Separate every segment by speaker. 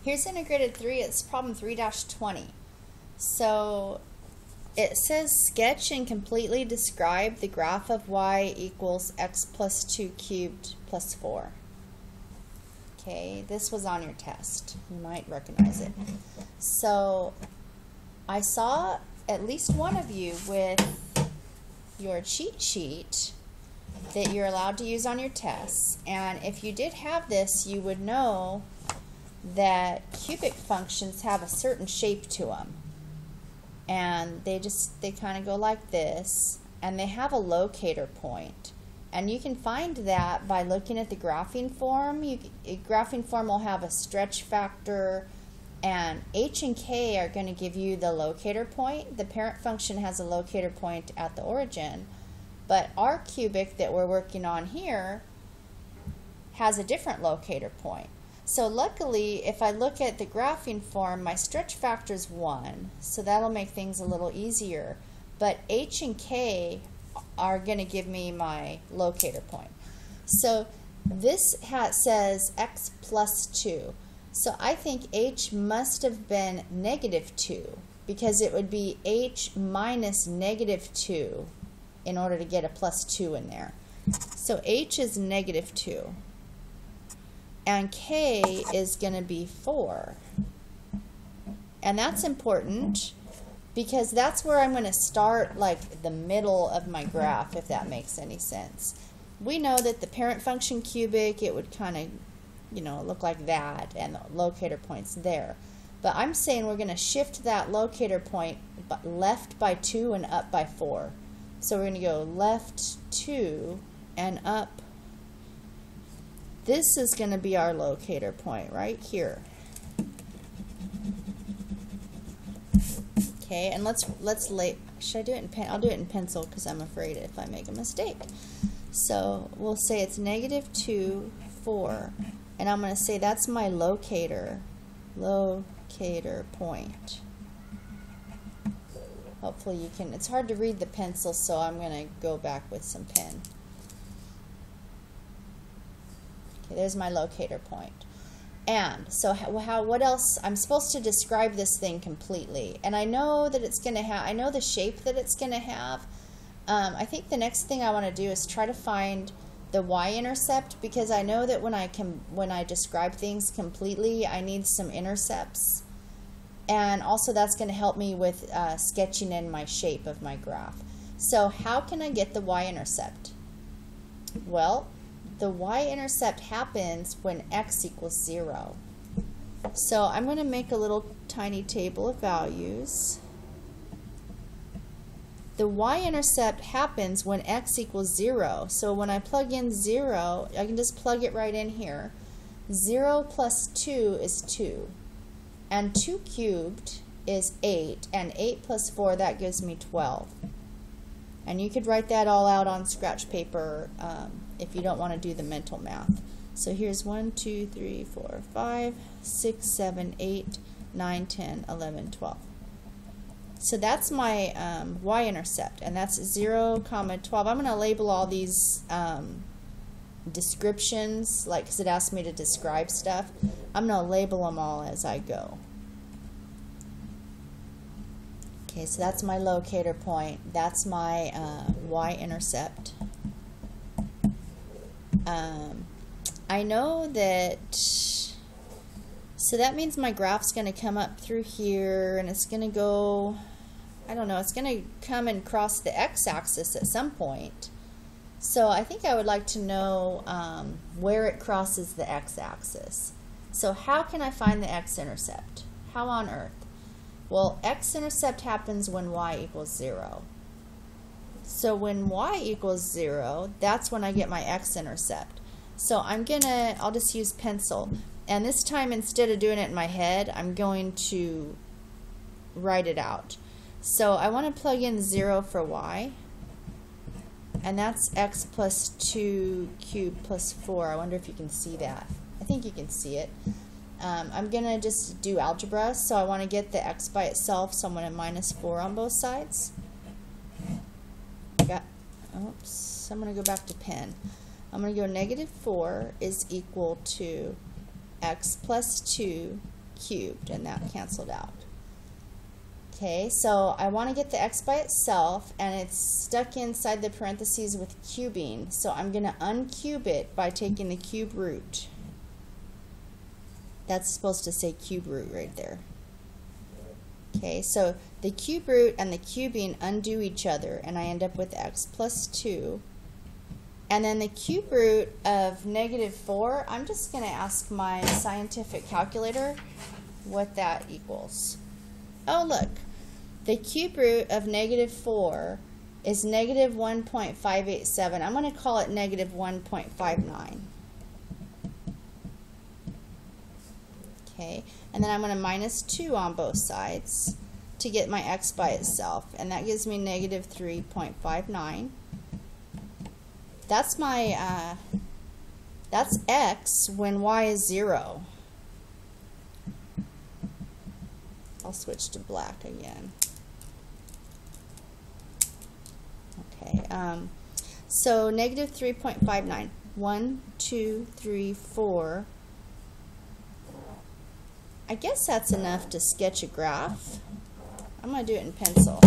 Speaker 1: Here's integrated 3, it's problem 3-20. So it says sketch and completely describe the graph of y equals x plus 2 cubed plus 4. Okay, this was on your test. You might recognize it. So I saw at least one of you with your cheat sheet that you're allowed to use on your tests. And if you did have this, you would know that cubic functions have a certain shape to them. And they kind of go like this, and they have a locator point. And you can find that by looking at the graphing form. Graphing form will have a stretch factor, and h and k are going to give you the locator point. The parent function has a locator point at the origin, but our cubic that we're working on here has a different locator point. So luckily, if I look at the graphing form, my stretch factor is 1, so that'll make things a little easier. But h and k are going to give me my locator point. So this says x plus 2. So I think h must have been negative 2, because it would be h minus negative 2 in order to get a plus 2 in there. So h is negative 2. And k is going to be 4. And that's important because that's where I'm going to start, like the middle of my graph, if that makes any sense. We know that the parent function cubic, it would kind of, look like that, and the locator point's there. But I'm saying we're going to shift that locator point left by 2 and up by 4. So we're going to go left 2 and up. This is going to be our locator point right here. Okay, and should I do it in pen? I'll do it in pencil because I'm afraid if I make a mistake. So we'll say it's negative 2, 4, and I'm going to say that's my locator point. Hopefully you can. It's hard to read the pencil, so I'm going to go back with some pen. There's my locator point. And so what else? I'm supposed to describe this thing completely. And I know that it's going to have, I know the shape that it's going to have. I think the next thing I want to do is try to find the y-intercept, because I know that when I describe things completely, I need some intercepts. And also that's going to help me with sketching in my shape of my graph. So how can I get the y-intercept? Well, the y-intercept happens when x equals 0. So I'm going to make a little tiny table of values. The y-intercept happens when x equals 0. So when I plug in 0, I can just plug it right in here. 0 plus 2 is 2. And 2 cubed is 8. And 8 plus 4, that gives me 12. And you could write that all out on scratch paper if you don't want to do the mental math. So here's 1, 2, 3, 4, 5, 6, 7, 8, 9, 10, 11, 12. So that's my y-intercept, and that's 0, 12. I'm going to label all these descriptions, because it asked me to describe stuff. I'm going to label them all as I go. Okay, so that's my locator point. That's my y-intercept. I know that, so that means my graph's going to come up through here, and it's going to go, I don't know, it's going to come and cross the x-axis at some point. So I think I would like to know where it crosses the x-axis. So how can I find the x-intercept? How on earth? Well, x-intercept happens when y equals 0. So when y equals 0, that's when I get my x-intercept. So I'll just use pencil. And this time, instead of doing it in my head, I'm going to write it out. So I want to plug in 0 for y. And that's x plus 2 cubed plus 4. I wonder if you can see that. I think you can see it. I'm going to just do algebra, so I want to get the x by itself, so I'm going to minus 4 on both sides. Oops, I'm going to go back to pen. I'm going to go negative 4 is equal to x plus 2 cubed, and that canceled out. Okay, so I want to get the x by itself, and it's stuck inside the parentheses with cubing, so I'm going to uncube it by taking the cube root. That's supposed to say cube root right there. Okay, so the cube root and the cubing undo each other, and I end up with x plus 2. And then the cube root of -4, I'm just going to ask my scientific calculator what that equals. Oh, look. The cube root of -4 is -1.587. I'm going to call it -1.59. Okay, and then I'm going to minus 2 on both sides to get my x by itself, and that gives me -3.59. That's my, that's x when y is 0. I'll switch to black again. Okay, so -3.59. 1, 2, 3, 4. I guess that's enough to sketch a graph. I'm going to do it in pencil.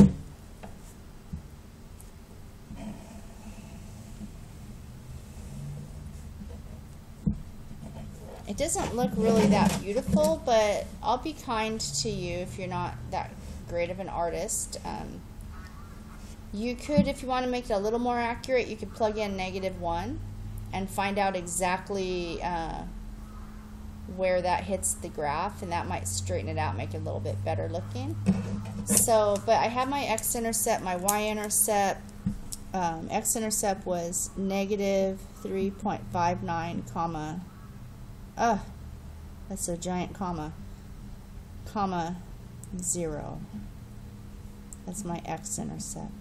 Speaker 1: It doesn't look really that beautiful, but I'll be kind to you if you're not that great of an artist. You could, if you want to make it a little more accurate, you could plug in -1 and find out exactly where that hits the graph, and that might straighten it out, make it a little bit better looking. So, but I have my x-intercept, my y-intercept. X-intercept was -3.59, comma, that's a giant comma, 0. That's my x-intercept.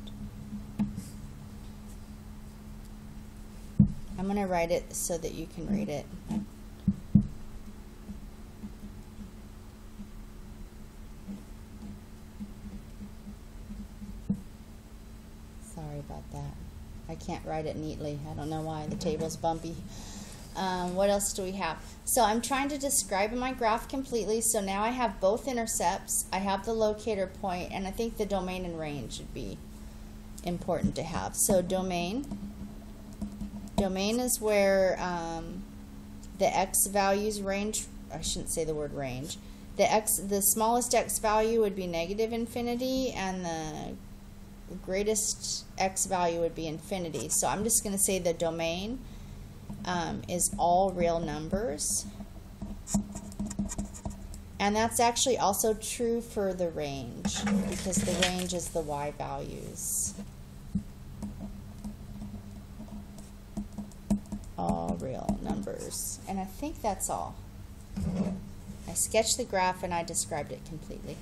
Speaker 1: I'm going to write it so that you can read it. Sorry about that. I can't write it neatly. I don't know why. The table's bumpy. What else do we have? So I'm trying to describe my graph completely. So now I have both intercepts. I have the locator point, and I think the domain and range would be important to have. So domain is where the x values range. I shouldn't say the word range. The smallest x value would be -infinity, and the greatest x value would be infinity. So I'm just going to say the domain is all real numbers, and that's actually also true for the range, because the range is the y values. All real numbers, and I think that's all. I sketched the graph and I described it completely.